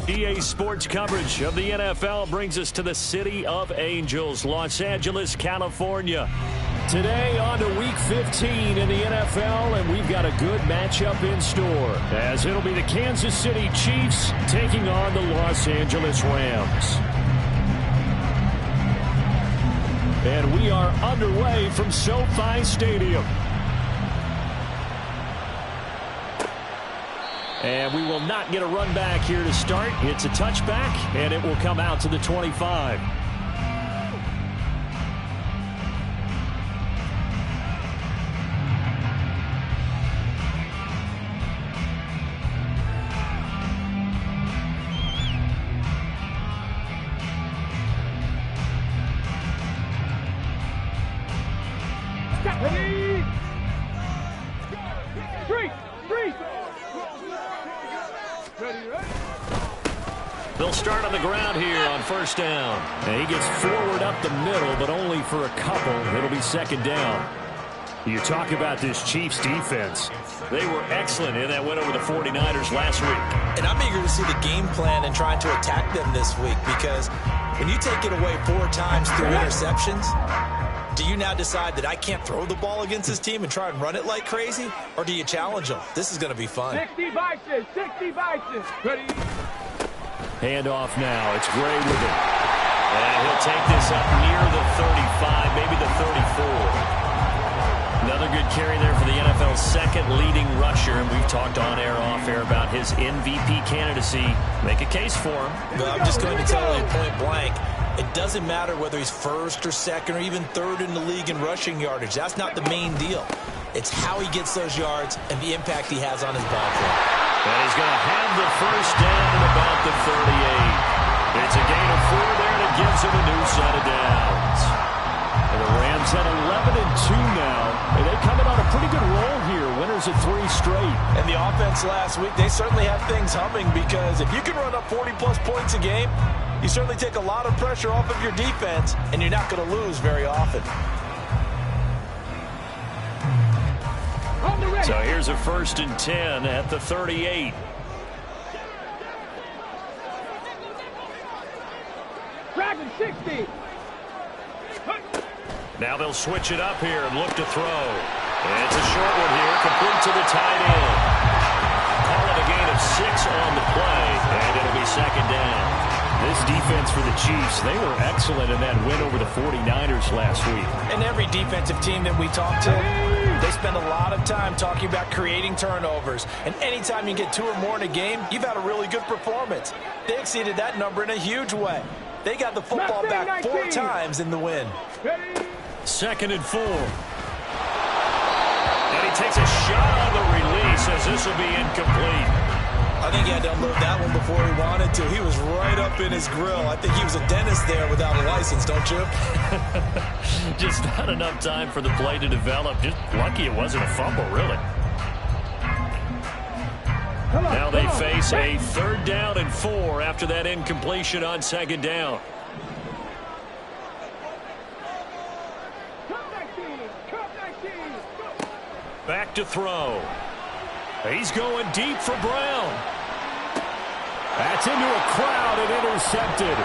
EA Sports coverage of the NFL brings us to the City of Angels, Los Angeles, California. Today on to Week 15 in the NFL, and we've got a good matchup in store, as it'll be the Kansas City Chiefs taking on the Los Angeles Rams. And we are underway from SoFi Stadium. And we will not get a run back here to start. It's a touchback, and it will come out to the 25. They'll start on the ground here on first down. And he gets forward up the middle, but only for a couple. It'll be second down. You talk about this Chiefs defense. They were excellent in that win over the 49ers last week. And I'm eager to see the game plan and trying to attack them this week, because when you take it away 4 times through interceptions, do you now decide that I can't throw the ball against this team and try and run it like crazy? Or do you challenge them? This is going to be fun. 60 Bison, 60 Bison. Ready? Handoff now. It's Gray with it. And he'll take this up near the 35, maybe the 34. Another good carry there for the NFL's second leading rusher. And we've talked on air, off air about his MVP candidacy. Make a case for him. Well, I'm just going to tell you point blank, it doesn't matter whether he's first or second or even third in the league in rushing yardage. That's not the main deal. It's how he gets those yards and the impact he has on his ball club. And he's going to have the first down at about the 38. It's a gain of 4 there that gives him a new set of downs. And the Rams at 11-2 now. And they coming on a pretty good roll here. Winners of 3 straight. And the offense last week, they certainly have things humming, because if you can run up 40-plus points a game, you certainly take a lot of pressure off of your defense, and you're not going to lose very often. So here's a 1st and 10 at the 38. Dragon 60. Now they'll switch it up here and look to throw. And it's a short one here, complete to the tight end. Call it a gain of 6 on the play, and it'll be second down. This defense for the Chiefs, they were excellent in that win over the 49ers last week. And every defensive team that we talk to, they spend a lot of time talking about creating turnovers. And anytime you get 2 or more in a game, you've had a really good performance. They exceeded that number in a huge way. They got the football back 4 times in the win. 2nd and 4. And he takes a shot on the release, as this will be incomplete. I think he had to unload that one before he wanted to. He was right up in his grill. I think he was a dentist there without a license, don't you? Just not enough time for the play to develop. Just lucky it wasn't a fumble, really. Now they face a 3rd down and 4 after that incompletion on 2nd down. Back to throw. He's going deep for Brown. That's into a crowd and intercepted.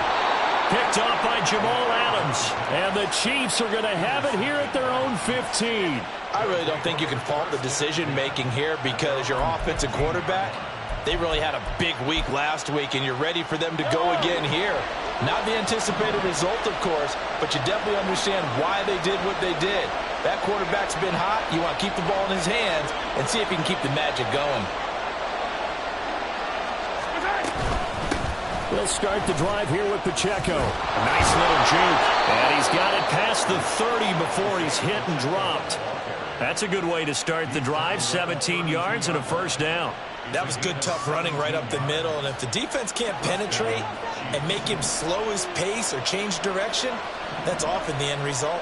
Picked off by Jamal Adams. And the Chiefs are going to have it here at their own 15. I really don't think you can fault the decision-making here, because your offensive quarterback, they really had a big week last week, and you're ready for them to go again here. Not the anticipated result, of course, but you definitely understand why they did what they did. That quarterback's been hot. You want to keep the ball in his hands and see if he can keep the magic going. We'll start the drive here with Pacheco. A nice little juke. And he's got it past the 30 before he's hit and dropped. That's a good way to start the drive. 17 yards and a 1st down. That was good, tough running right up the middle. And if the defense can't penetrate and make him slow his pace or change direction, that's often the end result.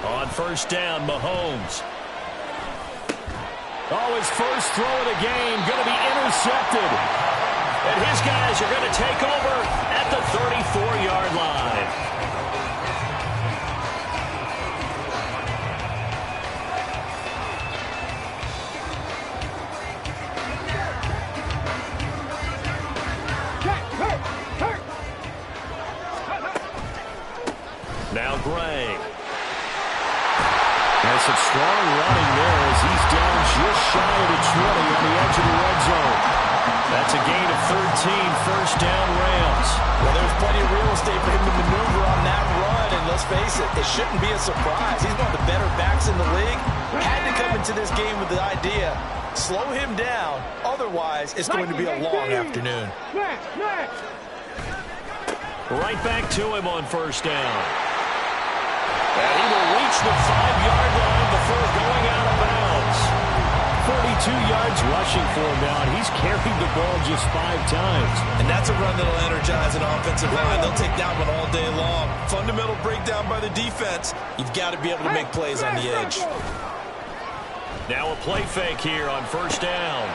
On 1st down, Mahomes. Oh, his first throw of the game going to be intercepted. And his guys are going to take over at the 34-yard line. Now Gray. Has some strong running there as he's down just shy of the 20 on the edge of the red zone. That's a gain of 13, first down Rams. Well, there's plenty of real estate for him to maneuver on that run, and let's face it, it shouldn't be a surprise. He's one of the better backs in the league. Had to come into this game with the idea, slow him down, otherwise it's going to be a long afternoon. Right back to him on first down. And he will reach the 5-yard line before going out of bounds. 42 yards rushing for him now, and he's carried the ball just 5 times. And that's a run that'll energize an offensive line. They'll take that one all day long. Fundamental breakdown by the defense. You've got to be able to make plays on the edge. Now a play fake here on first down.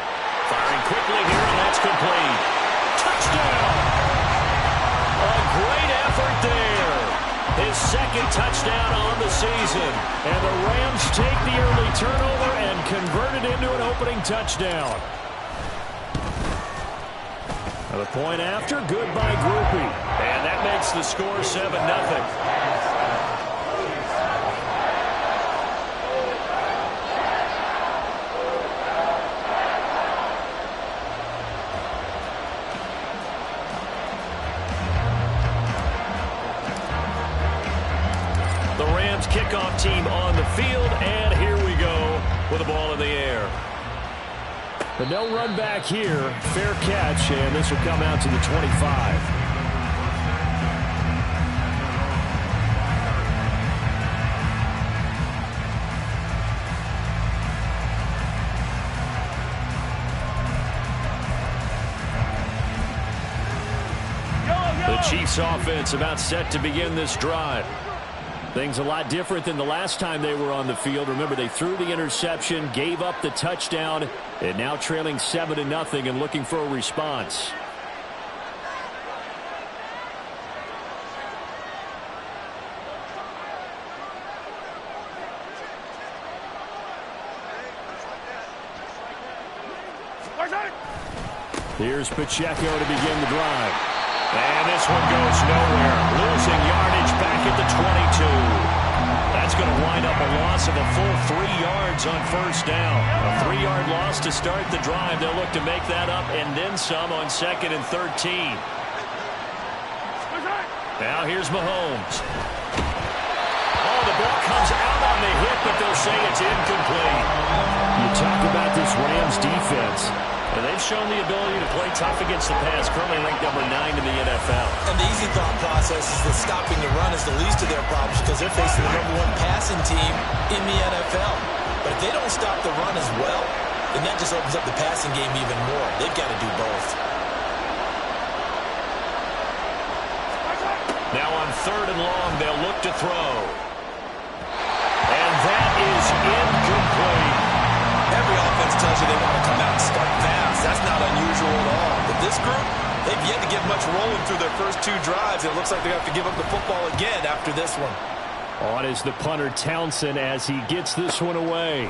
Firing quickly here, and that's complete. Touchdown! A great effort there. His second touchdown on the season. And the Rams take the early turnover and convert it into an opening touchdown. And the point after, good by Grupe. And that makes the score 7-0. Kickoff team on the field, and here we go with the ball in the air. But no run back here. Fair catch, and this will come out to the 25. The Chiefs offense about set to begin this drive. Things a lot different than the last time they were on the field. Remember, they threw the interception, gave up the touchdown, and now trailing 7-0 and looking for a response. Here's Pacheco to begin the drive. And this one goes nowhere. Losing yardage back at the 22. That's going to wind up a loss of a full 3 yards on first down. A 3-yard loss to start the drive. They'll look to make that up and then some on 2nd and 13. Now here's Mahomes. Oh, the ball comes out on the hit, but they'll say it's incomplete. You talk about this Rams defense. And they've shown the ability to play tough against the pass, currently ranked number 9 in the NFL. And the easy thought process is that stopping the run is the least of their problems because they're facing the number 1 passing team in the NFL. But if they don't stop the run as well, then that just opens up the passing game even more. They've got to do both. Now on 3rd and long, they'll look to throw. And that is incomplete. Every offense tells you they want to come out and start fast. That's not unusual at all. But this group, they've yet to get much rolling through their first 2 drives. It looks like they have to give up the football again after this one. On is the punter Townsend as he gets this one away.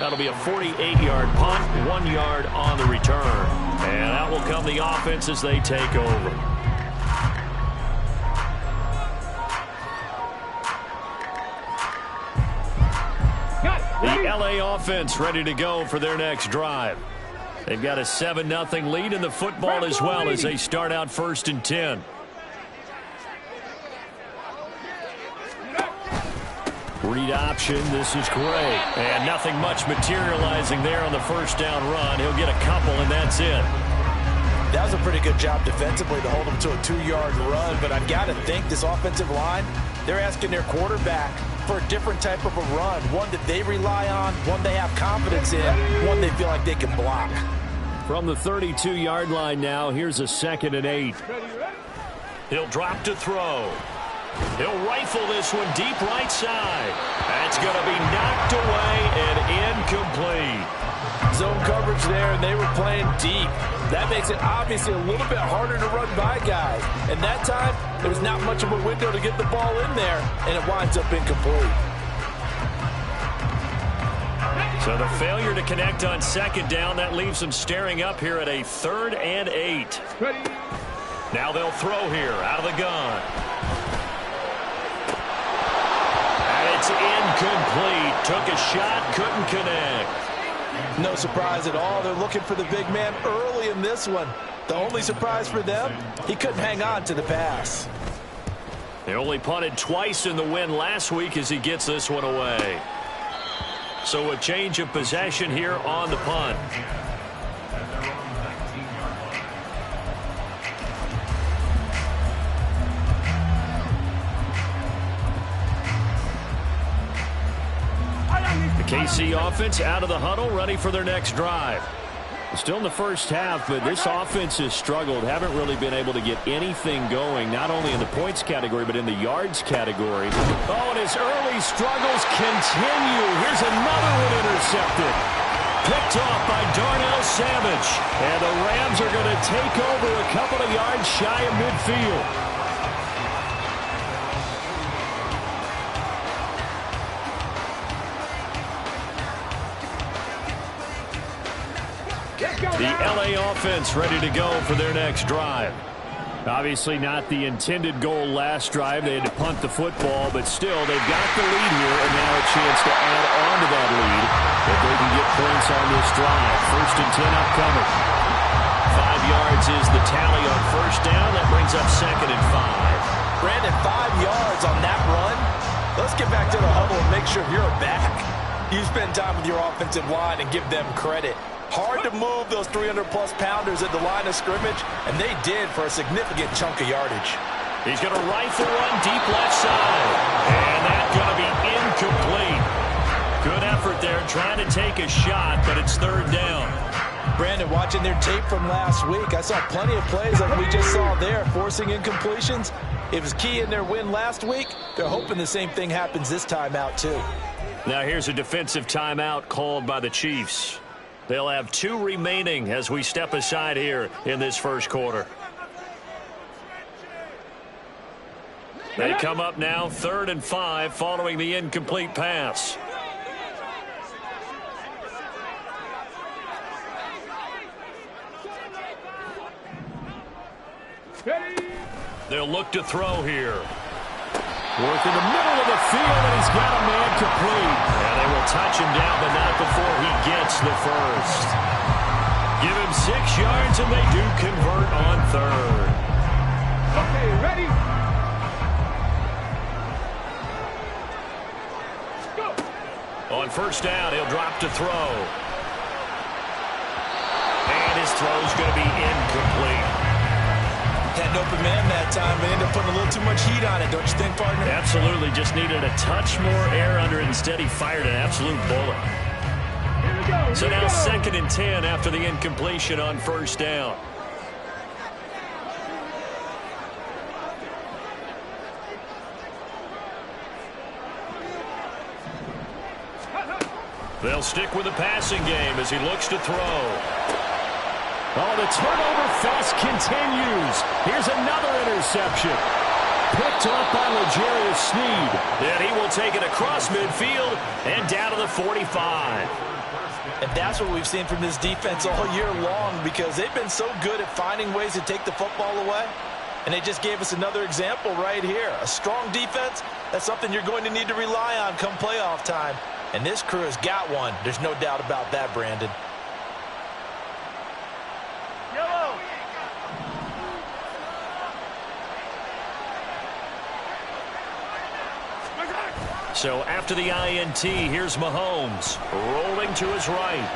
That'll be a 48-yard punt, 1 yard on the return. And out will come the offense as they take over. The LA offense ready to go for their next drive. They've got a 7-0 lead in the football as well as they start out 1st and 10. Read option. This is Gray. And nothing much materializing there on the first down run. He'll get a couple, and that's it. That was a pretty good job defensively to hold him to a 2-yard run. But I've got to think this offensive line, they're asking their quarterback for a different type of a run, one that they rely on, one they have confidence in, one they feel like they can block. From the 32-yard line now, here's a 2nd and 8. He'll drop to throw. He'll rifle this one deep right side. That's going to be knocked away and incomplete. Zone coverage there, and they were playing deep. That makes it obviously a little bit harder to run by guys. And that time, there was not much of a window to get the ball in there, and it winds up incomplete. So the failure to connect on second down, that leaves them staring up here at a 3rd and 8. Ready. Now they'll throw here out of the gun. And it's incomplete. Took a shot, couldn't connect. No surprise at all. They're looking for the big man early in this one. The only surprise for them, he couldn't hang on to the pass. They only punted twice in the win last week as he gets this one away. So a change of possession here on the punt. The KC offense out of the huddle, ready for their next drive. Still in the first half, but this offense has struggled. Haven't really been able to get anything going, not only in the points category, but in the yards category. Oh, and his early struggles continue. Here's another one intercepted. Picked off by Darnell Savage. And the Rams are going to take over a couple of yards shy of midfield. The LA offense ready to go for their next drive. Obviously not the intended goal last drive. They had to punt the football, but still they've got the lead here and now a chance to add on to that lead if they can get points on this drive. 1st and 10 upcoming. 5 yards is the tally on first down. That brings up 2nd and 5. Brandon, 5 yards on that run. Let's get back to the huddle and make sure you're back. You spend time with your offensive line and give them credit. Hard to move those 300-plus pounders at the line of scrimmage, and they did for a significant chunk of yardage. He's going to rifle one deep left side, and that's going to be incomplete. Good effort there trying to take a shot, but it's 3rd down. Brandon, watching their tape from last week, I saw plenty of plays like we just saw there, forcing incompletions. It was key in their win last week. They're hoping the same thing happens this time out, too. Now here's a defensive timeout called by the Chiefs. They'll have 2 remaining as we step aside here in this first quarter. They come up now 3rd and 5 following the incomplete pass. Ready. They'll look to throw here. Work in the middle of the field, and he's got a man complete. And they will touch him down, but not before he gets the first. Give him 6 yards, and they do convert on 3rd. Okay, ready. Go. On first down, he'll drop to throw. And his throw's going to be incomplete. Had an open man that time, but ended up putting a little too much heat on it, don't you think, partner? Absolutely. Just needed a touch more air under it. Instead, he fired an absolute bullet. Here we go. So now 2nd and 10 after the incompletion on first down. They'll stick with the passing game as he looks to throw. Oh, the turnover fest continues. Here's another interception. Picked off by L'Jarius Sneed. And he will take it across midfield and down to the 45. And that's what we've seen from this defense all year long, because they've been so good at finding ways to take the football away. And they just gave us another example right here. A strong defense, that's something you're going to need to rely on come playoff time. And this crew has got one. There's no doubt about that, Brandon. So after the INT, here's Mahomes rolling to his right.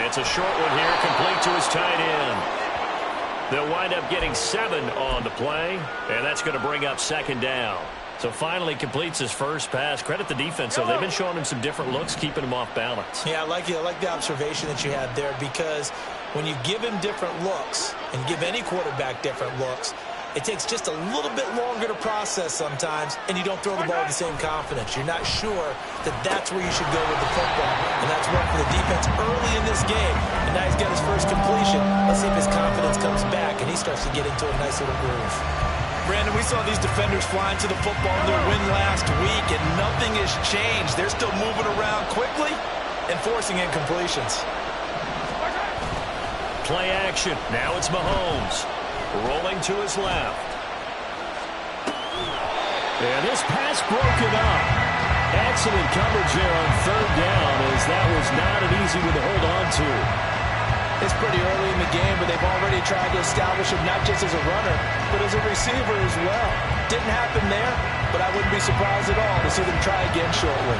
It's a short one here, complete to his tight end. They'll wind up getting 7 on the play, and that's going to bring up 2nd down. So finally completes his first pass. Credit the defense, though. They've been showing him some different looks, keeping him off balance. Yeah, I like the observation that you had there, because when you give him different looks and give any quarterback different looks, it takes just a little bit longer to process sometimes, and you don't throw the ball with the same confidence. You're not sure that that's where you should go with the football, and that's worked for the defense early in this game. And now he's got his first completion. Let's see if his confidence comes back, and he starts to get into a nice little groove. Brandon, we saw these defenders flying to the football in their win last week, and nothing has changed. They're still moving around quickly, and forcing incompletions. Play action. Now it's Mahomes. Rolling to his left. And this pass broken up. Excellent coverage there on third down, as that was not an easy one to hold on to. It's pretty early in the game, but they've already tried to establish him not just as a runner, but as a receiver as well. Didn't happen there, but I wouldn't be surprised at all to see them try again shortly.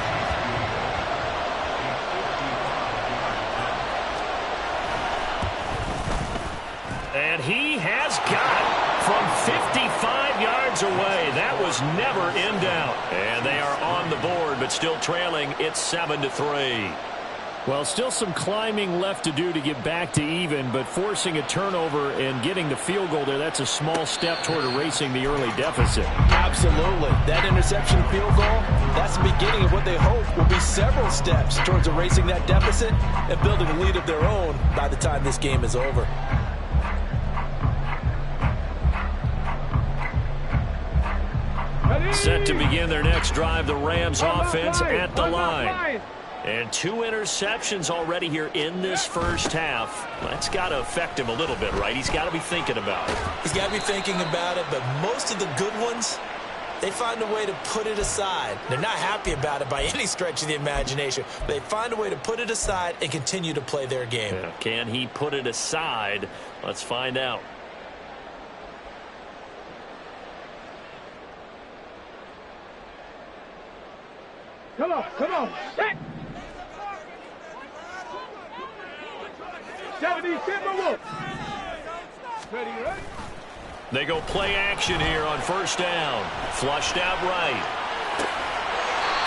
And he has got it from 55 yards away. That was never in doubt. And they are on the board, but still trailing. It's 7-3. Well, still some climbing left to do to get back to even, but forcing a turnover and getting the field goal there, that's a small step toward erasing the early deficit. Absolutely. That interception field goal, that's the beginning of what they hope will be several steps towards erasing that deficit and building a lead of their own by the time this game is over. Set to begin their next drive, the Rams offense at the line. And 2 interceptions already here in this first half. That's got to affect him a little bit, right? He's got to be thinking about it. He's got to be thinking about it, but most of the good ones, they find a way to put it aside. They're not happy about it by any stretch of the imagination. But they find a way to put it aside and continue to play their game. Yeah. Can he put it aside? Let's find out. Come on, set! 70 Timberwolves. Ready, right? They go play action here on first down. Flushed out right.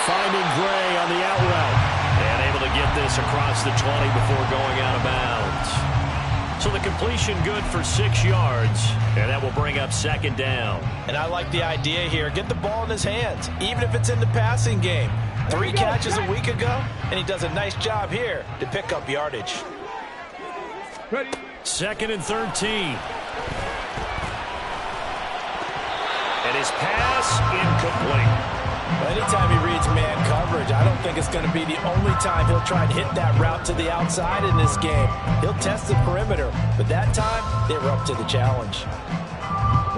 Finding Gray on the out route. And able to get this across the 20 before going out of bounds. So the completion good for 6 yards. And that will bring up second down. And I like the idea here. Get the ball in his hands, even if it's in the passing game. 3 catches a week ago, and he does a nice job here to pick up yardage. Ready. 2nd and 13. And his pass incomplete. Anytime he reads man coverage, I don't think it's going to be the only time he'll try and hit that route to the outside in this game. He'll test the perimeter, but that time they were up to the challenge.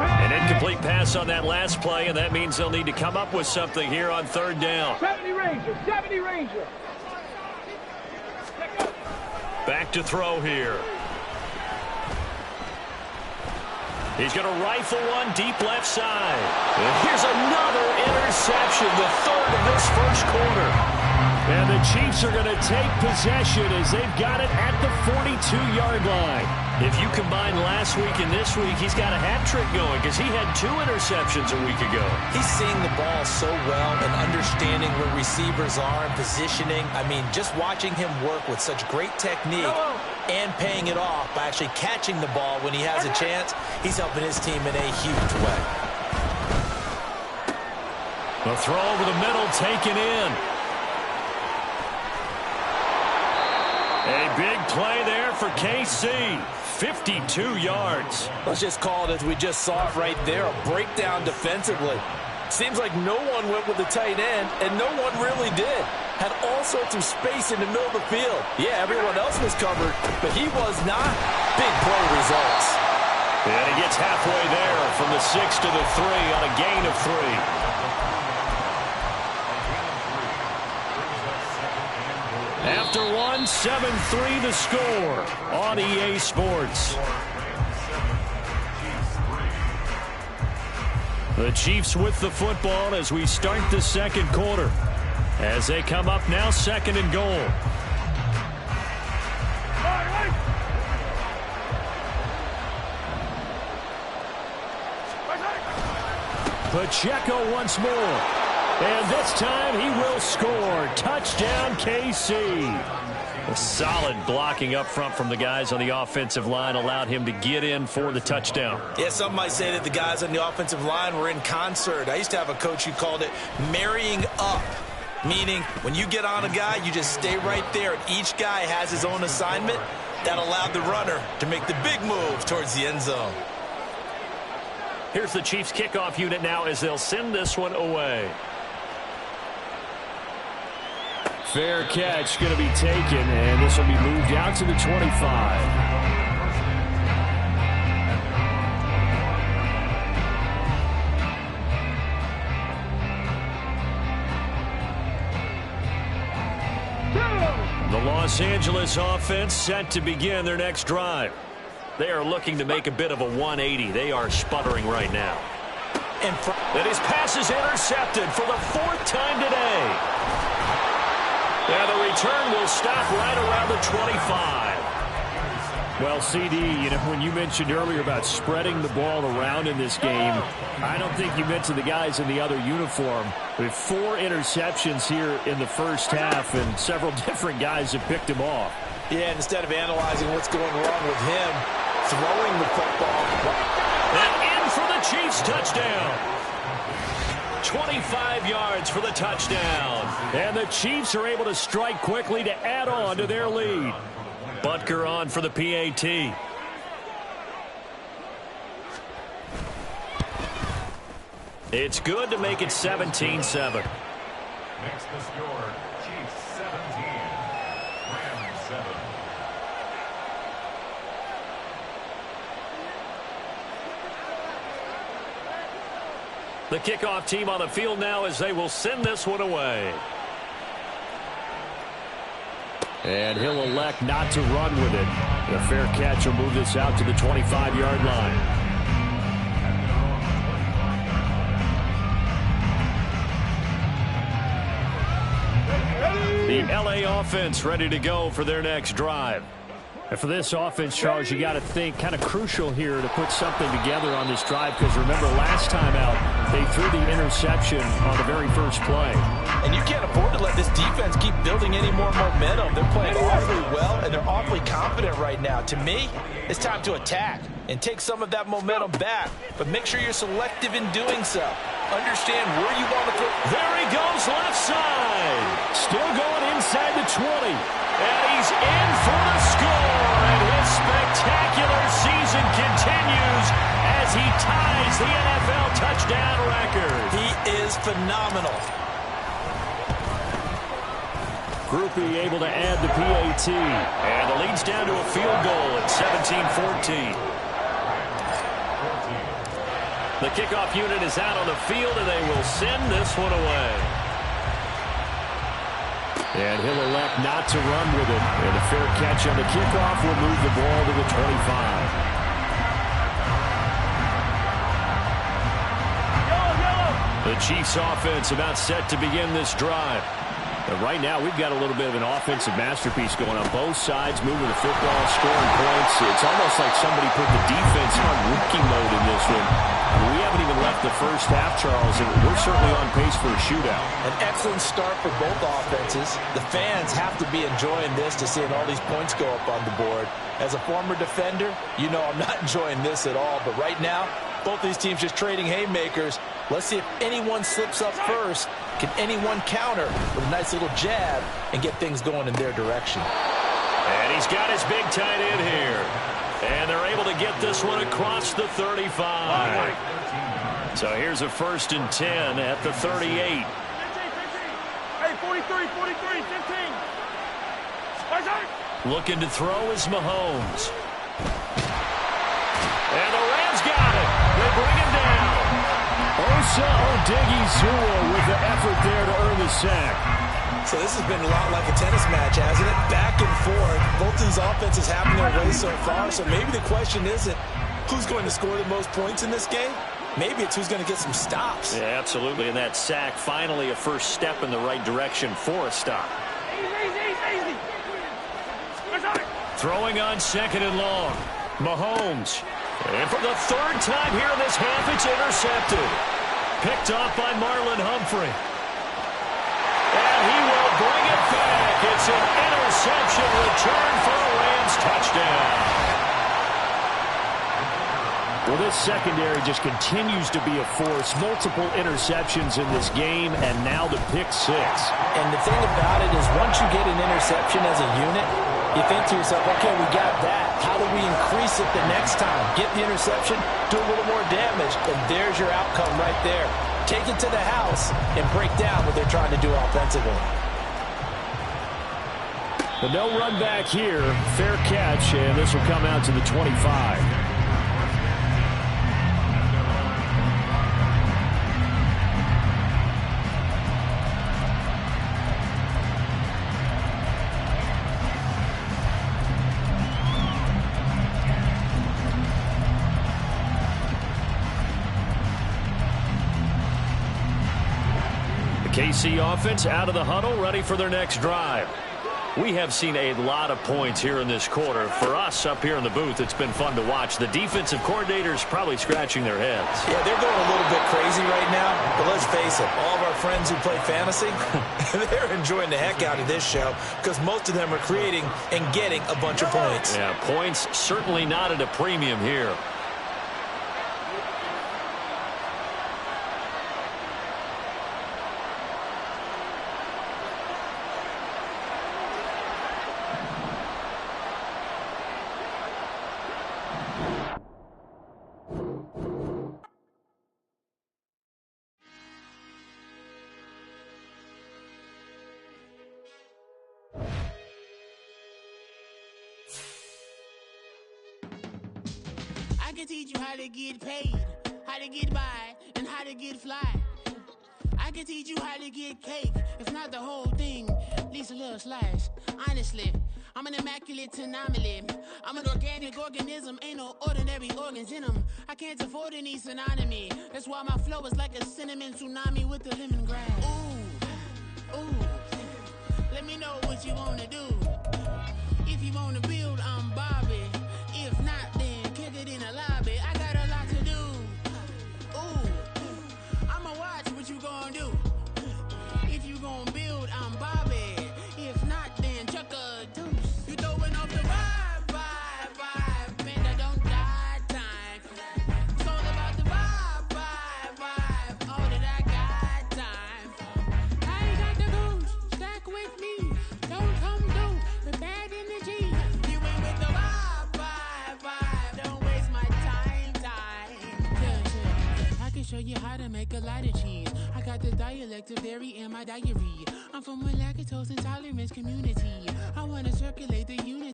An incomplete pass on that last play, and that means they'll need to come up with something here on third down. 70 Ranger. Back to throw here. He's going to rifle one deep left side. And here's another interception, the third of this first quarter. And the Chiefs are going to take possession as they've got it at the 42-yard line. If you combine last week and this week, he's got a hat trick going because he had 2 interceptions a week ago. He's seeing the ball so well and understanding where receivers are and positioning. I mean, just watching him work with such great technique and paying it off by actually catching the ball when he has a chance, he's helping his team in a huge way. The throw over the middle taken in. A big play there for KC. 52 yards. Let's just call it as we just saw it right there, a breakdown defensively. Seems like no one went with the tight end, and no one really did. Had all sorts of space in the middle of the field. Yeah, everyone else was covered, but he was not. Big play results. And he gets halfway there from the 6 to the 3 on a gain of 3. After one, 7-3 the score on EA Sports. The Chiefs with the football as we start the second quarter. As they come up now, 2nd and goal. Pacheco once more. And this time he will score. Touchdown, KC. A solid blocking up front from the guys on the offensive line allowed him to get in for the touchdown. Yeah, some might say that the guys on the offensive line were in concert. I used to have a coach who called it marrying up, meaning when you get on a guy, you just stay right there, and each guy has his own assignment. That allowed the runner to make the big move towards the end zone. Here's the Chiefs kickoff unit now as they'll send this one away. Fair catch going to be taken, and this will be moved out to the 25. The Los Angeles offense set to begin their next drive. They are looking to make a bit of a 180. They are sputtering right now. And his pass is intercepted for the 4th time today. And the return will stop right around the 25. Well, CD, you know, when you mentioned earlier about spreading the ball around in this game, I don't think you mentioned the guys in the other uniform. With 4 interceptions here in the first half, and several different guys have picked him off. Yeah, and instead of analyzing what's going wrong with him, throwing the football. And in for the Chiefs touchdown. 25 yards for the touchdown. And the Chiefs are able to strike quickly to add on to their lead. Butker on for the PAT. It's good to make it 17-7. Makes the score Chiefs 17, Rams 7. The kickoff team on the field now as they will send this one away. And he'll elect not to run with it. The fair catch will move this out to the 25-yard line. The LA offense ready to go for their next drive. And for this offense, Charles, you got to think kind of crucial here to put something together on this drive, because remember last time out they threw the interception on the very first play. And you can't afford to let this defense keep building any more momentum. They're playing awfully well, and they're awfully confident right now. To me, it's time to attack and take some of that momentum back, but make sure you're selective in doing so. Understand where you want to throw. There he goes, left side. Still going inside the 20. And he's in for the score. And his spectacular season continues as he ties the NFL touchdown record. He is phenomenal. Groupie able to add the PAT. And the lead's down to a field goal at 17-14. The kickoff unit is out on the field, and they will send this one away. And he'll elect not to run with it. And a fair catch on the kickoff will move the ball to the 25. The Chiefs offense about set to begin this drive. And right now, we've got a little bit of an offensive masterpiece going on both sides, moving the football, scoring points. It's almost like somebody put the defense on rookie mode in this one. I mean, we haven't even left the first half, Charles, and we're certainly on pace for a shootout. An excellent start for both offenses. The fans have to be enjoying this to seeing all these points go up on the board. As a former defender, you know I'm not enjoying this at all. But right now, both these teams just trading haymakers. Let's see if anyone slips up first. Can anyone counter with a nice little jab and get things going in their direction? And he's got his big tight end here. And they're able to get this one across the 35. So here's a 1st and 10 at the 38. Hey, 43, 15. Looking to throw is Mahomes. And the Rams got it. They bring him down. Osa Odighizuwa with the effort there to earn the sack. So this has been a lot like a tennis match, hasn't it? Back and forth. Both these offenses having their way so far. So maybe the question isn't who's going to score the most points in this game. Maybe it's who's going to get some stops. Yeah, absolutely. And that sack, finally a first step in the right direction for a stop. Easy. Throwing on 2nd and long. Mahomes. And for the 3rd time here in this half, it's intercepted. Picked off by Marlon Humphrey. And he will bring it back. It's an interception return for a Rams touchdown. Well, this secondary just continues to be a force. Multiple interceptions in this game, and now the pick 6. And the thing about it is once you get an interception as a unit, you think to yourself, okay, we got that. How do we increase it the next time? Get the interception, do a little more damage, and there's your outcome right there. Take it to the house and break down what they're trying to do offensively. But no run back here. Fair catch, and this will come out to the 25. KC offense out of the huddle, ready for their next drive. We have seen a lot of points here in this quarter. For us up here in the booth, it's been fun to watch. The defensive coordinators probably scratching their heads. Yeah, they're going a little bit crazy right now, but let's face it, all of our friends who play fantasy, they're enjoying the heck out of this show because most of them are creating and getting a bunch of points. Yeah, points certainly not at a premium here. I can teach you how to get paid, how to get by, and how to get fly. I can teach you how to get cake, if not the whole thing, at least a little slice. Honestly, I'm an immaculate anomaly. I'm an organic organism, ain't no ordinary organs in them. I can't afford any synonymy. That's why my flow is like a cinnamon tsunami with the lemongrass. Ooh, ooh, let me know what you wanna do. If you wanna build, I'm Bobby. If not, then kick it in the lobby. I got a lot to do. Ooh, I'ma watch what you gonna do. If you gonna build, I'm Bobby. If not, then chuck a deuce. You throwing off the vibe, man, I don't die time. It's all about the vibe, all that I got time. I ain't got the goose, stack with me. Don't come through with bad energy. You ain't with the vibe, don't waste my time. Yeah, I can show you how to make a lot of cheese. I got the dialect of dairy in my diary. I'm from a lactose intolerance community. I wanna circulate the unity.